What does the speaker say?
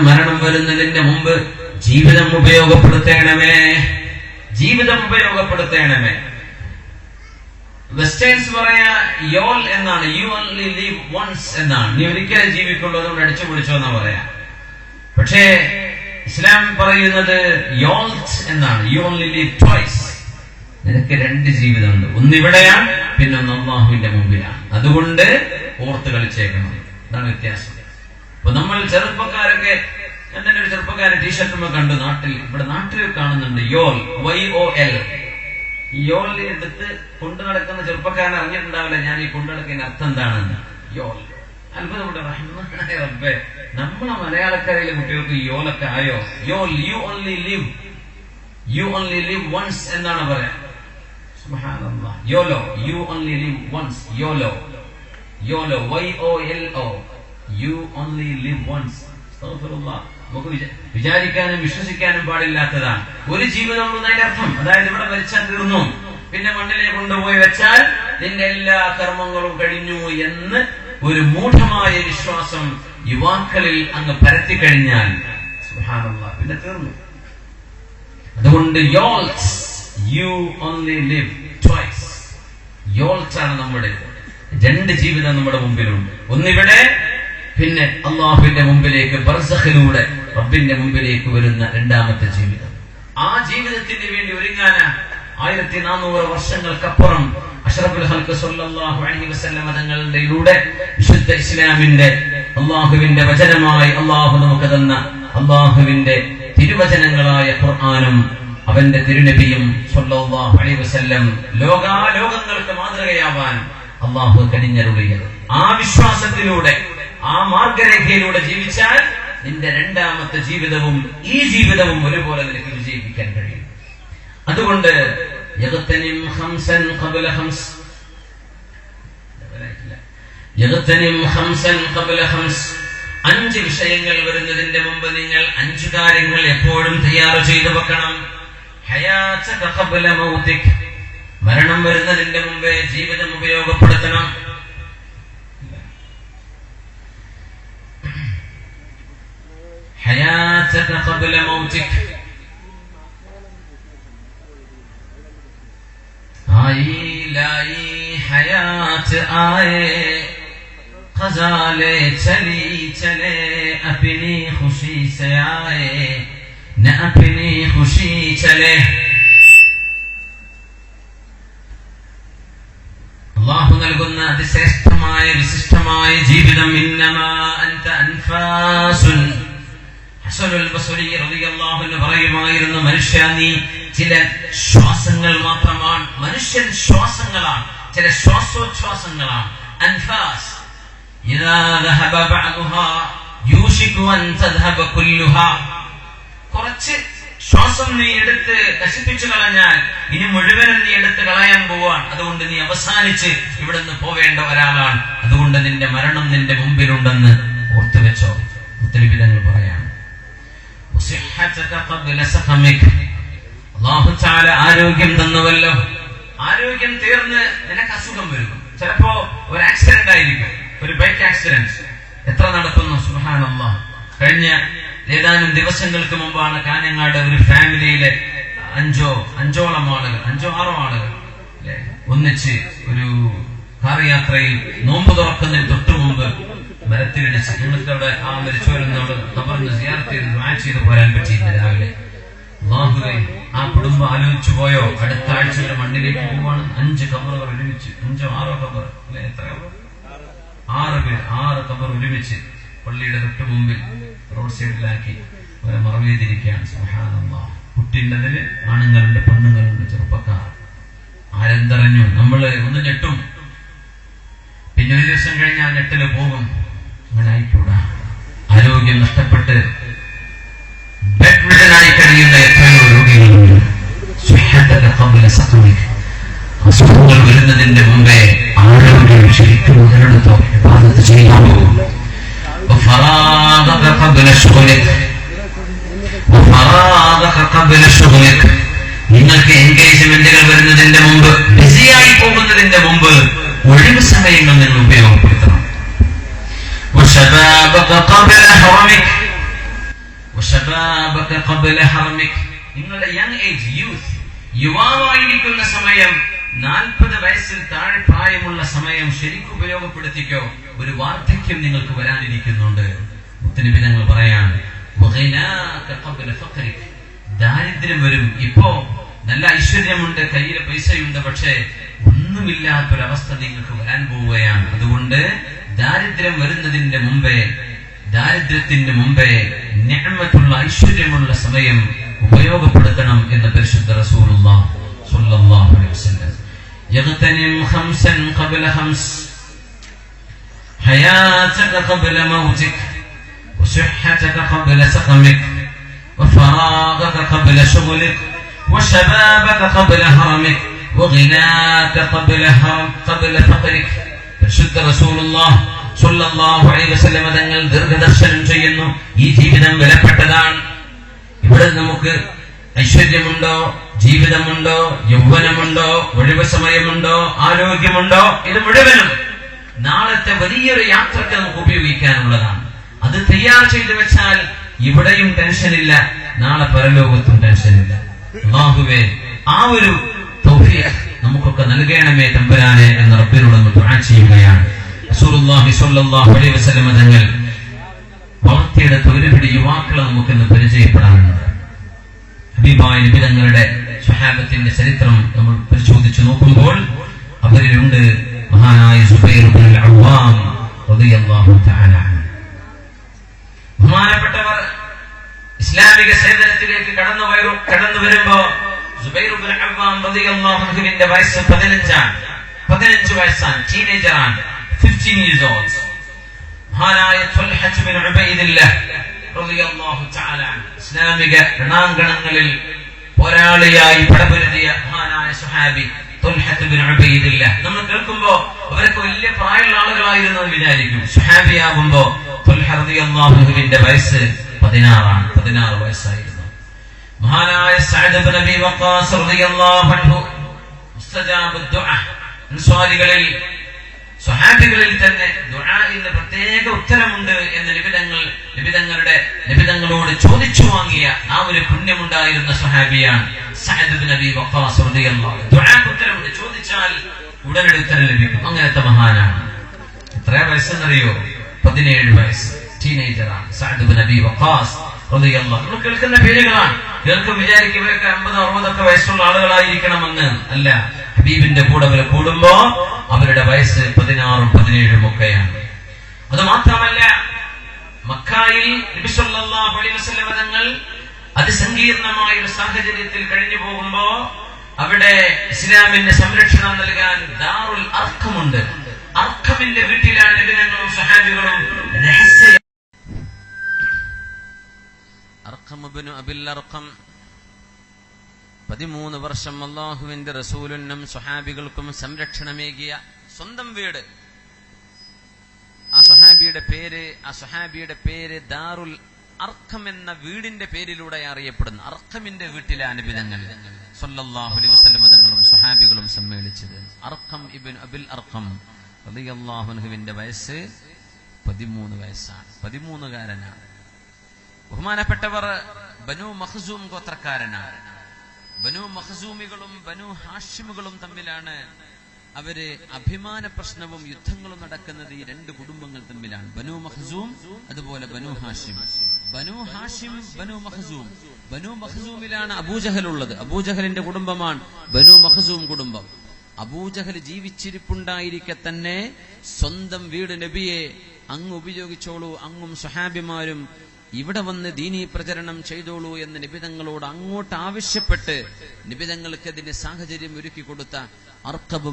മരണം വരുന്നതിന്റെ മുമ്പ് ജീവിതം ഉപയോഗപ്പെടുത്തണമേ. വെസ്റ്റേൺസ് പറയാ യോൾ എന്നാണ്, യു ഓൺലി ലിവ് വൺസ് എന്നാണ്. നീ ഒരിക്കലും ജീവിക്കുള്ളൂ, അതുകൊണ്ട് അടിച്ചു പിടിച്ചോ എന്നാ പറയാ. പക്ഷേ ഇസ്ലാം പറയുന്നത് യോൾട്ട് എന്നാണ്, യു ഓൺലി ലിവ് ട്വൈസ്. നിനക്ക് രണ്ട് ജീവിതമുണ്ട്, ഒന്നിവിടെയാണ്, പിന്നെ ഒന്ന് അല്ലാഹുവിന്റെ മുമ്പിലാണ്. അതുകൊണ്ട് ഓർത്ത് കളിച്ചേക്കണം. അതാണ് വ്യത്യാസം. അപ്പൊ നമ്മൾ ചെറുപ്പക്കാരൊക്കെ, എന്നെ ഒരു ചെറുപ്പക്കാരൻ ടീഷർട്ടുമ്പോ കണ്ടു, ഇവിടെ നാട്ടിൽ കാണുന്നുണ്ട് യോൽ, YOL. യോൽ എടുത്ത് കൊണ്ടു നടക്കുന്ന ചെറുപ്പക്കാരൻ അറിഞ്ഞിട്ടുണ്ടാവില്ല ഞാൻ ഈ കൊണ്ടു നടക്കുന്ന അർത്ഥം എന്താണെന്ന്. യോൽ അത്ഭുതപ്പെട്ട റബ്ബേ, നമ്മളെ മലയാളക്കരയിലെ കുട്ടികൾക്ക് യോലൊക്കെ ആയോ? YOLO, you only live once എന്നാണ് പറയാ. സുബ്ഹാനല്ലാഹ്. YOLO, you only live once. YOLO YOLO, you only live once. നമുക്ക് വിചാരിക്കാനും വിശ്വസിക്കാനും പാടില്ലാത്തതാണ്. ഒരു ജീവിതം എന്നതിന്റെ അർത്ഥം, അതായത് ഇവിടെ മരിച്ചാൽ തീർന്നു, പിന്നെ മണ്ണിലെ കൊണ്ടുപോയി വെച്ചാൽ നിന്റെ എല്ലാ കർമ്മങ്ങളും കഴിഞ്ഞു എന്ന് ഒരു മൂഢമായ വിശ്വാസം യുവാക്കളിൽ അങ്ങ് പരത്തിക്കഴിഞ്ഞാൽ സുബ്ഹാനല്ലാഹ്, പിന്നെ തീർന്നു. അതുകൊണ്ട് യോൾസ്, യു ഓൺലി ലിവ് ട്വൈസ്. യോൾസ് ആണ് നമ്മുടെ രണ്ട് ജീവിതം നമ്മുടെ മുമ്പിലുണ്ട്. ഒന്നിവിടെ, പിന്നെ അള്ളാഹുവിന്റെ മുമ്പിലേക്ക് ബർസഖിലൂടെ റബ്ബിന്റെ മുമ്പിലേക്ക് വരുന്ന രണ്ടാമത്തെ ജീവിതം. ആ ജീവിതത്തിന് വേണ്ടി ഒരുങ്ങാന 1400 വർഷങ്ങൾക്കപ്പുറം അഷ്റഫുൽ ഖൽഖ് സ്വല്ലല്ലാഹു അലൈഹി വസല്ലം തങ്ങളിലൂടെ വിശുദ്ധ ഇസ്ലാമിന്റെ അള്ളാഹുവിന്റെ വചനമായി അള്ളാഹു നമുക്ക് തന്ന അള്ളാഹുവിന്റെ തിരുവചനങ്ങളായ ഖുർആനും അവന്റെ തിരുനബിയും സ്വല്ലല്ലാഹു അലൈഹി വസല്ലം ലോകങ്ങൾക്ക് മാതൃകയാവാൻ അള്ളാഹു കനിഞ്ഞരുളിയത്. ആ വിശ്വാസത്തിലൂടെ, ആ മാർഗരേഖയിലൂടെ ജീവിച്ചാൽ നിന്റെ രണ്ടാമത്തെ ജീവിതവും ഈ ജീവിതവും ഒരുപോലെ നിനക്ക് വിജയിപ്പിക്കാൻ കഴിയും. അതുകൊണ്ട് യഗ്തനിം ഖംസൻ ഖബ്ല ഖംസ്, 5 വിഷയങ്ങൾ വരുന്നതിന്റെ മുമ്പ് നിങ്ങൾ 5 കാര്യങ്ങൾ എപ്പോഴും തയ്യാർ ചെയ്തു വെക്കണം. ഹയാതക ഖബ്ല മൗതിക്, മരണം വരുന്നതിന്റെ മുമ്പേ ജീവിതം ഉപയോഗപ്പെടുത്തണം. حياتك قبل موتك. आई लाई हयात आए, खजाले चली चले, अपनी खुशी से आए न अपनी खुशी चले. അല്ലാഹു നൽകുന്ന അതിശ്രേഷ്ഠമായ വിശിഷ്ടമായ ജീവിതം. ഇന്നമാ അൻത അൻഫാസുൻ. ഹസനുൽ ബസ്രി റളിയല്ലാഹു അൻഹു പറയുമായിരുന്നു, മനുഷ്യ നീ ചില ശ്വാസങ്ങൾ മാത്രമാണ്. മനുഷ്യൻ ശ്വാസങ്ങളാണ്, ചില ശ്വാസോച്ഛ്വാസങ്ങളാണ്. അൻഫാസ്. ഇദാ ദഹബ ബഅദുഹാ യൂഷികു അൻ തദ്ഹബ കുല്ലുഹാ. കുറച്ച് ശ്വാസം നീ എടുത്ത് നശിപ്പിച്ചു കളഞ്ഞാൽ ഇനി മുഴുവനും നീ എടുത്ത് കളയാൻ പോവാൻ. അതുകൊണ്ട് നീ അവസാനിച്ച് ഇവിടെ നിന്ന് പോവേണ്ട ഒരാളാണ്. അതുകൊണ്ട് നിന്റെ മരണം നിന്റെ മുമ്പിലുണ്ടെന്ന് ഓർത്തു വെച്ചോ. മുത്തനബി തങ്ങൾ പറയാണ്, അല്ലാഹു തആല ആരോഗ്യം തന്നുവല്ലോ, ആരോഗ്യം തീർന്ന് നിനക്ക് അസുഖം വരും. ചിലപ്പോ ഒരു ആക്സിഡന്റ് ആയിരിക്കും, ഒരു ബൈക്ക് ആക്സിഡന്റ്. എത്ര നടക്കുന്നു സുബ്ഹാനല്ലാഹ്. കഴിഞ്ഞ ഏതാനും ദിവസങ്ങൾക്ക് മുമ്പാണ് കാഞ്ഞങ്ങാട് ഒരു ഫാമിലിയിലെ 5ഓളം ആളുകൾ, 5-6 ആളുകൾ ഒന്നിച്ച് ഒരു കാർ യാത്രയിൽ നോമ്പ് തുറക്കുന്നതിന് തൊട്ടു മുമ്പ് മരത്തിലിടിച്ച്. നിങ്ങൾക്ക് അവിടെ ആ മരിച്ചവരെന്നോട് ഖബറിന് സിയാറത്ത് ചെയ്ത് ദുആ ചെയ്ത് പോരാൻ പറ്റിയില്ല രാവിലെ. അല്ലാഹുവേ, ആ കുടുംബം ആലോചിച്ചു പോയോ, അടുത്ത ആഴ്ച വരെ മണ്ണിലേക്ക് പോവാണ്. 5 ഖബറുകൾ ഒരുമിച്ച്, 5-6 ഖബർ അല്ലെ, എത്രയോ, 6 പേർ, 6 ഖബർ ഒരുമിച്ച് പള്ളിയുടെ തൊട്ട് മുമ്പിൽ റോഡ് സൈഡിലാക്കി അവരെ മറവ് ചെയ്തിരിക്കുകയാണ്. സുബ്ഹാനല്ലാഹ്. കുട്ടിൻ്റെതില് ആണുങ്ങളുണ്ട്, പെണ്ണുങ്ങളുണ്ട്, ചെറുപ്പക്കാർ. ആരെന്തറിഞ്ഞു? നമ്മള് ഒന്ന് ഞെട്ടും, പിന്നെ ഒരു ദിവസം കഴിഞ്ഞാൽ ഞെട്ടല് പോകും. അങ്ങനെ ആയിക്കൂടാ. ആരോഗ്യം നഷ്ടപ്പെട്ട് ബെഡ്റിഡനായി കഴിയുന്ന എത്രയോ രോഗികളുണ്ട്. അസുഖങ്ങൾ വരുന്നതിന്റെ മുമ്പേ ആരോഗ്യം ശരിക്കും മുതലെടുത്തോ, ഇബാദത്ത് ചെയ്യാമോ. നിങ്ങൾക്ക് എൻഗേജ്മെന്റുകൾ വരുന്നതിന്റെ മുമ്പ്, ബിസിയായി പോകുന്നതിന്റെ മുമ്പ് ഒഴിവ് സമയങ്ങൾ നിങ്ങൾ ഉപയോഗപ്പെടുത്തണം. വശബാബക ഖബ്ല ഹർമിക്, നിങ്ങളുടെ യങ് ഏജ്, യൂത്ത്, യുവാവായിരിക്കുന്ന സമയം, 40 വയസ്സിൽ താഴെ പ്രായമുള്ള സമയം ശരിക്കും ഉപയോഗപ്പെടുത്തിക്കോ. ഒരു വാർദ്ധക്യം നിങ്ങൾക്ക് വരാനിരിക്കുന്നുണ്ട്. മുത്തനബി തങ്ങൾ പറയാൻ, വഗിനാക ഖബ്ല ഫഖ്രിക്, ദാരിദ്ര്യം വരും. ഇപ്പോ നല്ല ഐശ്വര്യമുണ്ട്, കയ്യിൽ പൈസയുണ്ട്, പക്ഷേ ഒന്നുമില്ലാത്തൊരവസ്ഥ നിങ്ങൾക്ക് വരാൻ പോവുകയാണ്. അതുകൊണ്ട് ദാരിദ്ര്യം വരുന്നതിന്റെ മുമ്പേ, ദാരിദ്ര്യത്തിന്റെ മുമ്പേ നിഅമത്തുള്ള ഐശ്വര്യമുള്ള സമയം ഉപയോഗപ്പെടുത്തണം എന്ന് പരിശുദ്ധ റസൂലുള്ളാഹി സ്വല്ലല്ലാഹു അലൈഹി വസല്ലം. യഗ്തനിം ഖംസൻ ഖബ്ല ഖംസ്, ഹയാതക ഖബ്ല മൗതിക്, വസുഹ്ഹതക ഖബ്ല സഖമിക്, വഫറാഗക ഖബ്ല ശുഗ്ലിക്, വശബാബക ഖബ്ല ഹറമിക്, വഗിനാക ഖബ്ല ഫഖ്രിക്. പരിശുദ്ധ റസൂലുള്ളാഹി സ്വല്ലല്ലാഹു അലൈഹി വസല്ലം തങ്ങൾ ദീർഘദർശനം ചെയ്യുന്നു. ഈ ജീവിതം വിലപ്പെട്ടതാണ്. ഇവിടെ നമുക്ക് ഐശ്വര്യമുണ്ടോ, ജീവിതമുണ്ടോ, യൗവനമുണ്ടോ, ഒഴിവ് സമയമുണ്ടോ, ആരോഗ്യമുണ്ടോ, ഇത് മുഴുവനും നാളത്തെ വലിയൊരു യാത്രയ്ക്ക് നമുക്ക് ഉപയോഗിക്കാനുള്ളതാണ്. അത് തയ്യാർ ചെയ്തു വെച്ചാൽ ഇവിടെയും ടെൻഷനില്ല, നാളെ പരലോകത്തും ടെൻഷനില്ല. അല്ലാഹുവേ, ആ ഒരു തൗഫീഖ് നമുക്കൊക്കെ നൽകണമേ തമ്പുരാനെ എന്ന് റബ്ബിനോട് നമ്മൾ ദുആ ചെയ്യുകയാണ്. റസൂലുള്ളാഹി സ്വല്ലല്ലാഹു അലൈഹി വസല്ലം തങ്ങൾ വളർത്തിയെടുത്ത ഒരുപിടി യുവാക്കളെ നമുക്കിന്ന് പരിചയപ്പെടാനുണ്ട്. ഹബീബായ നബി തങ്ങളുടെ സ്വഹാബത്തിന്റെ ചരിത്രം നമ്മൾ പരിശോധിച്ചു നോക്കുമ്പോൾ അവരിലുണ്ട് മഹാനായ സുബൈർ ഇബ്നുൽ അവ്വാം റളിയല്ലാഹു തആല അൻഹു. ബഹുമാനപ്പെട്ടവർ ഇസ്ലാമിക സേവനത്തിലേക്ക് കടന്നു വരുമ്പോ സുബൈർ ഇബ്നുൽ അവ്വാം റളിയല്ലാഹു അൻഹുവിന്റെ വയസ്സ് 15 വയസ്സാണ്, ടീനേജറാണ്, 15 years old. മഹാനായ ത്വൽഹത്ത് ബിൻ ഉബൈദില്ലാഹ് റളിയല്ലാഹു തആല അൻഹു ഇസ്ലാമിക രണാങ്കണങ്ങളിൽ പോരാളിയായി പടപൊരുതിയ മഹാനായ സ്വഹാബി ത്വൽഹത്ത് ബിൻ ഉബൈദില്ലാഹ്. നമ്മൾ കേൾക്കുമ്പോ അവരൊക്കെ വലിയ പ്രായമുള്ള ആളുകളായിരുന്നു എന്ന് വിചാരിക്കും. സ്വഹാബിയാകുമ്പോ ത്വൽഹ റളിയല്ലാഹു അൻഹുവിന്റെ വയസ്സ് 16 വയസ്സായിരുന്നു. മഹാനായ സഅദ് ഇബ്നു അബീ വഖാസ് റളിയല്ലാഹു അൻഹു മുസ്തജാബു ദുആ, അൻസ്വാരികളിൽ സ്വഹാബികളിൽ തന്നെ ദുആഇന് പ്രത്യേക ഉത്തരമുണ്ട് എന്ന് നബിതങ്ങളോട് ചോദിച്ചു വാങ്ങിയ ആ ഒരു പുണ്യമുണ്ടായിരുന്ന സ്വഹാബിയാണ് സഅദ് ഇബ്നു അബീ വഖാസ് റളിയല്ലാഹു അൻഹു. ദുആക്ക് ഉത്തരമുണ്ട്, ചോദിച്ചാൽ ഉടനടി ഉത്തരം ലഭിക്കും. അങ്ങനത്തെ മഹാനാണ്. എത്ര വയസ്സെന്നറിയോ? 17 വയസ്സ്, ടീനേജറാണ് സഅദ് ഇബ്നു അബീ വഖാസ് റളിയല്ലാഹു അൻഹു. നമ്മൾ കേൾക്കുന്ന പേരുകളാണ്, കേൾക്കും വിചാരിക്കും ഇവരൊക്കെ 50-60 വയസ്സുള്ള ആളുകളായിരിക്കണമെന്ന്. അല്ല, ഹബീബിന്റെ കൂടെ അവർ കൂടുമ്പോ അവരുടെ വയസ്സ് 16-17 ഒക്കെയാണ്. അത് മാത്രമല്ല, മക്കയിൽ നബി സല്ലല്ലാഹു അലൈഹി വസല്ലം തങ്ങൾ അതിസങ്കീർണമായ ഒരു സാഹചര്യത്തിൽ കഴിഞ്ഞു പോകുമ്പോ അവിടെ ഇസ്ലാമിന്റെ സംരക്ഷണം നൽകാൻ ദാറുൽ അർഖമുണ്ട്. അർഖമിന്റെ വീട്ടിലാണ് നബിതങ്ങളും സ്വഹാബികളും രഹസ്യ 13 വർഷം അല്ലാഹുവിന്റെ റസൂലിനും സ്വഹാബികൾക്കും സംരക്ഷണമേകിയ സ്വന്തം വീട്. ആ സ്വഹാബിയുടെ പേര് ദാറുൽ അർഖം എന്ന വീടിന്റെ പേരിലൂടെ അറിയപ്പെടുന്നു. അർഖമിന്റെ വീട്ടിലാണ് നബി തങ്ങൾ സല്ലല്ലാഹു അലൈഹി വസല്ലം തങ്ങളും സ്വഹാബികളും സമ്മേളിച്ചത്. അർഖം ഇബ്നു അബിൽ അർഖം റളിയല്ലാഹു അൻഹുവിന്റെ വയസ്സ് 13 വയസ്സാണ്. 13കാരനാണ്. ബഹുമാനപ്പെട്ടവർ ബനു മഖ്സൂം ഗോത്രക്കാരനാണ്. ബനു മഖ്സൂമികളും ബനു ഹാഷിമുകളും തമ്മിലാണ് അവര് അഭിമാന പ്രശ്നവും യുദ്ധങ്ങളും നടക്കുന്നത്. ഈ 2 കുടുംബങ്ങൾ തമ്മിലാണ്, ബനു മഖ്സൂം അതുപോലെ ബനു ഹാഷിം. ബനു ഹാഷിം, ബനു മഖ്സൂം. ബനു മഖ്സൂമിലാണ് അബൂജഹൽ ഉള്ളത്. അബൂജഹലിന്റെ കുടുംബമാണ് ബനു മഖ്സൂം കുടുംബം. അബൂജഹൽ ജീവിച്ചിരിപ്പുണ്ടായിരിക്കെ തന്നെ സ്വന്തം വീട് നബിയെ അങ്ങ് ഉപയോഗിച്ചോളൂ, അങ്ങും സ്വഹാബിമാരും ഇവിടെ വന്ന് ദീനീ പ്രചരണം ചെയ്തോളൂ എന്ന് നിബിതങ്ങളോട് അങ്ങോട്ട് ആവശ്യപ്പെട്ട് നിബിതങ്ങൾക്ക് അതിന് സാഹചര്യം ഒരുക്കി കൊടുത്ത അർഖബ്